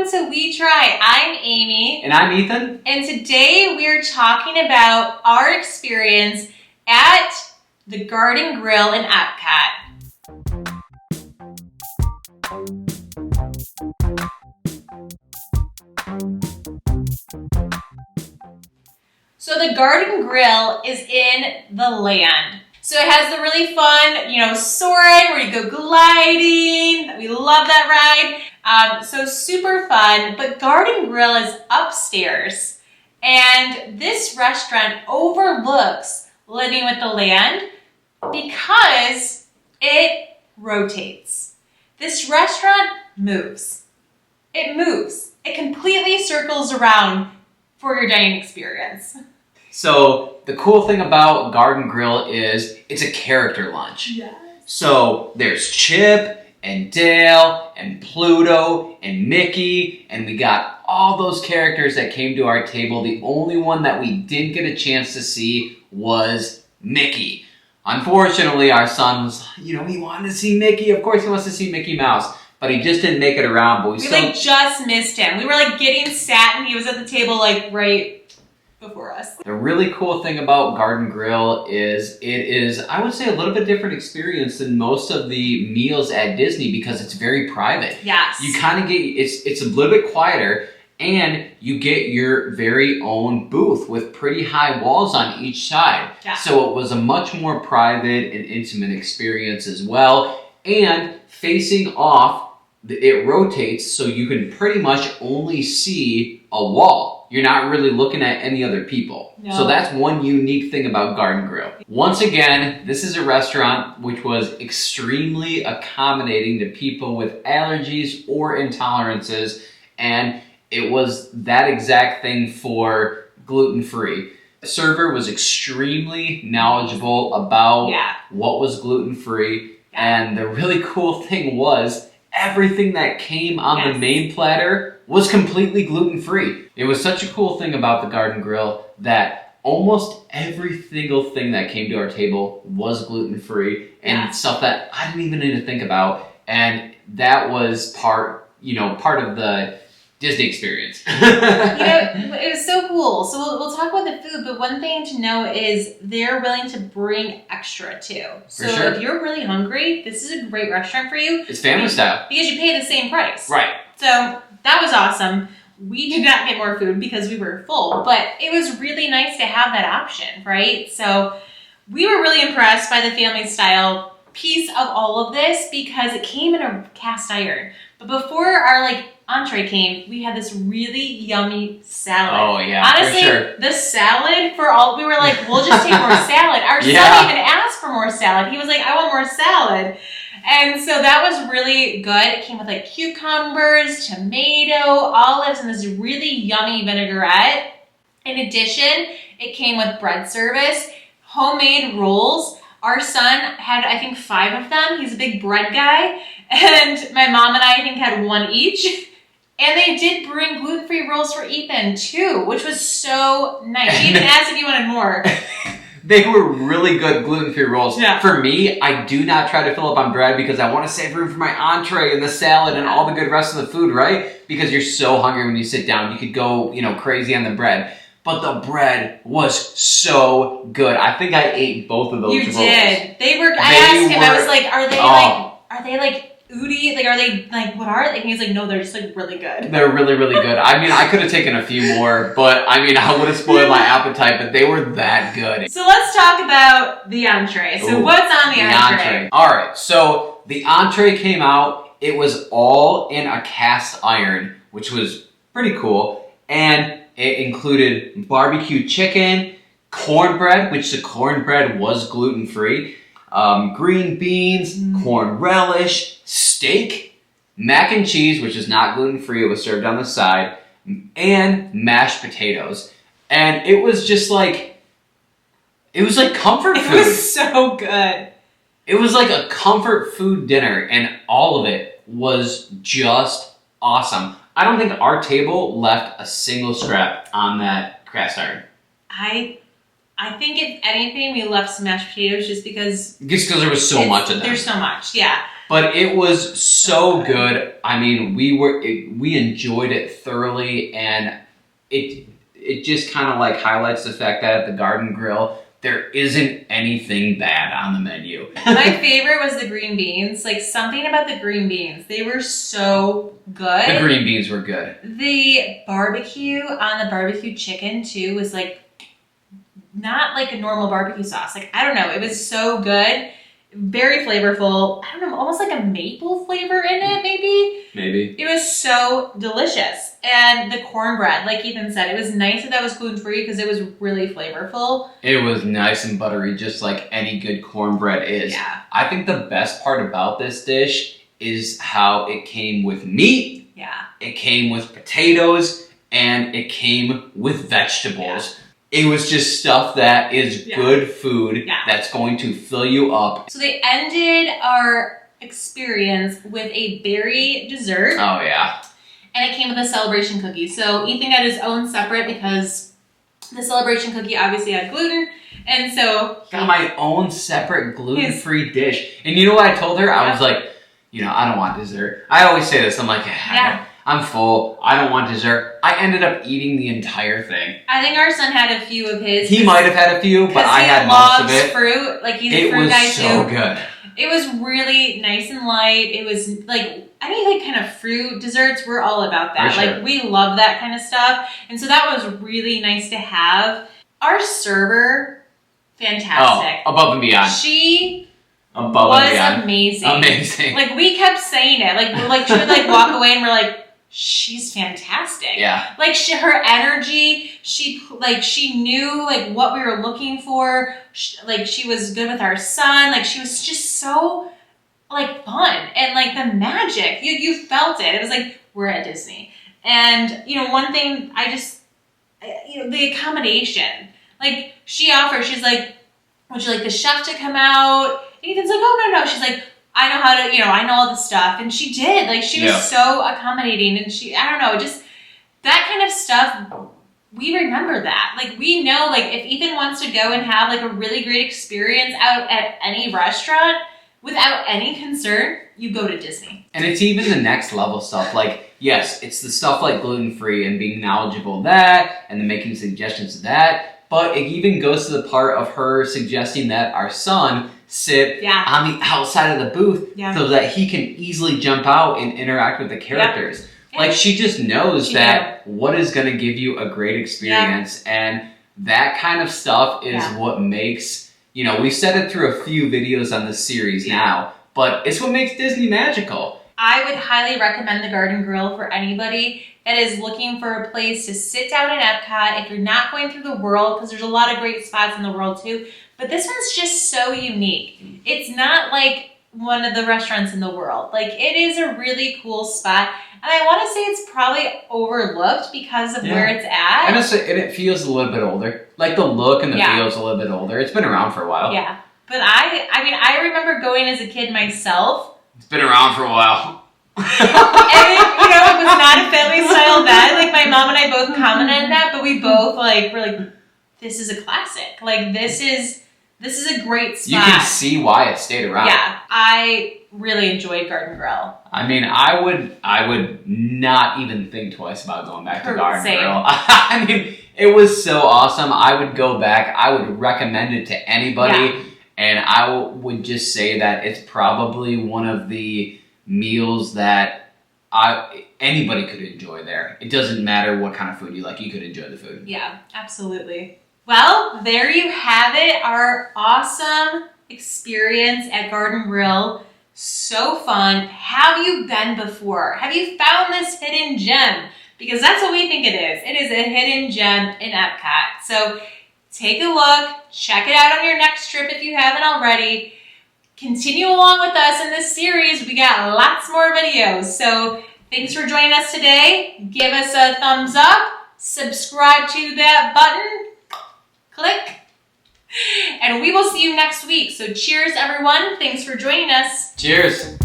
welcome to We Try. I'm Amy. And I'm Ethan. And today we're talking about our experience at the Garden Grill in Epcot. So the Garden Grill is in the land. So it has the really fun, soaring where you go gliding. We love that ride. So super fun. But Garden Grill is upstairs. And this restaurant overlooks Living with the Land because it rotates. This restaurant moves. It moves. It completely circles around for your dining experience. So the cool thing about Garden Grill is it's a character lunch. Yes. So there's Chip and Dale and Pluto and Mickey, and we got all those characters that came to our table. The only one that we didn't get a chance to see was Mickey. Unfortunately, our son was, he wanted to see Mickey. Of course he wants to see Mickey Mouse, but he just didn't make it around. But we just missed him. We were getting sat and he was at the table right before us. The really cool thing about Garden Grill is it is, I would say, a little bit different experience than most of the meals at Disney because it's very private. Yes. You kind of get, it's a little bit quieter, and you get your very own booth with pretty high walls on each side. Yeah. So it was a much more private and intimate experience as well. And facing off, it rotates so you can pretty much only see a wall. You're not really looking at any other people. No. So that's one unique thing about Garden Grill. Once again, this is a restaurant which was extremely accommodating to people with allergies or intolerances, and it was that exact thing for gluten-free. The server was extremely knowledgeable about what was gluten-free, and the really cool thing was everything that came on the main platter was completely gluten-free. It was such a cool thing about the Garden Grill that almost every single thing that came to our table was gluten-free and stuff that I didn't even need to think about. And that was part of the Disney experience. It was so cool. So we'll talk about the food, but one thing to know is they're willing to bring extra too. So if you're really hungry, this is a great restaurant for you. It's family style. Because you pay the same price. Right. So that was awesome. We did not get more food because we were full, but it was really nice to have that option, right? So we were really impressed by the family style piece of all of this because it came in a cast iron. But before our entree came, we had this really yummy salad. Oh yeah, honestly, for sure. The salad we were like, we'll just take more salad. Our son even asked for more salad. He was like, I want more salad. And so that was really good. It came with cucumbers, tomato, olives, and this really yummy vinaigrette. In addition, it came with bread service, homemade rolls. Our son had, I think, 5 of them. He's a big bread guy. And my mom and I think, had 1 each. And they did bring gluten-free rolls for Ethan, too, which was so nice. He even asked if he wanted more. They were really good gluten-free rolls. Yeah. For me, I do not try to fill up on bread because I want to save room for my entree and the salad and all the good rest of the food, right? Because you're so hungry when you sit down. You could go, crazy on the bread. But the bread was so good. I think I ate both of those rolls. You did. I asked him, I was like, are they Udi? Are they, what are they? And he's like, no, they're just, really good. They're really, really good. I mean, I could have taken a few more, but, I would have spoiled my appetite, but they were that good. So let's talk about the entree. So what's on the entree? All right, so the entree came out. It was all in a cast iron, which was pretty cool, and it included barbecue chicken, cornbread, which the cornbread was gluten-free, green beans, corn relish, steak, mac and cheese, which is not gluten-free, it was served on the side, and mashed potatoes. And it was just it was like comfort food. It was so good. It was like a comfort food dinner, and all of it was just awesome. I don't think our table left a single scrap on that cast iron. I think if anything, we left some mashed potatoes just because there was so much of them. There's so much, yeah. But it was so good. I mean, we enjoyed it thoroughly, and it just kind of like highlights the fact that at the Garden Grill, there isn't anything bad on the menu. My favorite was the green beans. Like, something about the green beans. They were so good. The green beans were good. The barbecue on the barbecue chicken, too, was like, not like a normal barbecue sauce. Like, I don't know. It was so good. Very flavorful. I don't know, almost like a maple flavor in it, maybe? Maybe. It was so delicious. And the cornbread, like Ethan said, it was nice that was gluten-free because it was really flavorful. It was nice and buttery, just like any good cornbread is. Yeah. I think the best part about this dish is how it came with meat. Yeah. It came with potatoes, and it came with vegetables. Yeah. It was just stuff that is good food that's going to fill you up. So they ended our experience with a berry dessert. Oh, yeah. And it came with a celebration cookie. So Ethan got his own separate because the celebration cookie obviously had gluten. And so... Got my own separate gluten-free dish. And you know what I told her? I was like, I don't want dessert. I always say this. I'm like, I'm full. I don't want dessert. I ended up eating the entire thing. I think our son had a few of his. He might have had a few, but I had most of it. Fruit. Like, he's a fruit guy too. It was so good. It was really nice and light. It was like any like kind of fruit desserts. We're all about that. Sure. Like, we love that kind of stuff. And so that was really nice to have. Our server, fantastic. Oh, above and beyond. She above was and beyond. Amazing. Amazing. Like, we kept saying it. Like she would like walk away and we're like, she's fantastic. Yeah. Like, her energy, she knew like what we were looking for. She was good with our son. Like, she was just so like fun, and like the magic, you felt it. It was like we're at Disney. And one thing the accommodation, like, she offers, she's like, would you like the chef to come out? And Ethan's like, oh no. She's like, I know how to, I know all the stuff. And she did. Like, she was so accommodating. And I don't know, just that kind of stuff, we remember that. Like, we know, like, if Ethan wants to go and have, like, a really great experience out at any restaurant without any concern, you go to Disney. And it's even the next level stuff. Like, yes, it's the stuff like gluten-free and being knowledgeable of that and then making suggestions of that. But it even goes to the part of her suggesting that our son sit on the outside of the booth so that he can easily jump out and interact with the characters. Like, she just knows what is going to give you a great experience. And that kind of stuff is what makes, we've said it through a few videos on this series now, but it's what makes Disney magical. I would highly recommend the Garden Grill for anybody that is looking for a place to sit down in Epcot. If you're not going through the world, because there's a lot of great spots in the world too, but this one's just so unique. It's not like one of the restaurants in the world. Like, it is a really cool spot, and I want to say it's probably overlooked because of where it's at. And it feels a little bit older. Like, the look and the feel is a little bit older. It's been around for a while. Yeah, but I remember going as a kid myself. It's been around for a while. And it was not a family style then. Like, my mom and I both commented on that, but we both were like, this is a classic. Like, this is a great spot. You can see why it stayed around. Yeah, I really enjoyed Garden Grill. I mean, I would not even think twice about going back to Garden Same. Grill. I mean, it was so awesome. I would go back. I would recommend it to anybody. Yeah. And I would just say that it's probably one of the meals that anybody could enjoy there. It doesn't matter what kind of food you like. You could enjoy the food. Yeah, absolutely. Well, there you have it. Our awesome experience at Garden Grill. So fun. Have you been before? Have you found this hidden gem? Because that's what we think it is. It is a hidden gem in Epcot. So take a look. Check it out on your next trip if you haven't already. Continue along with us in this series. We got lots more videos. So thanks for joining us today. Give us a thumbs up. Subscribe to that button. Click. And we will see you next week. So cheers, everyone. Thanks for joining us. Cheers.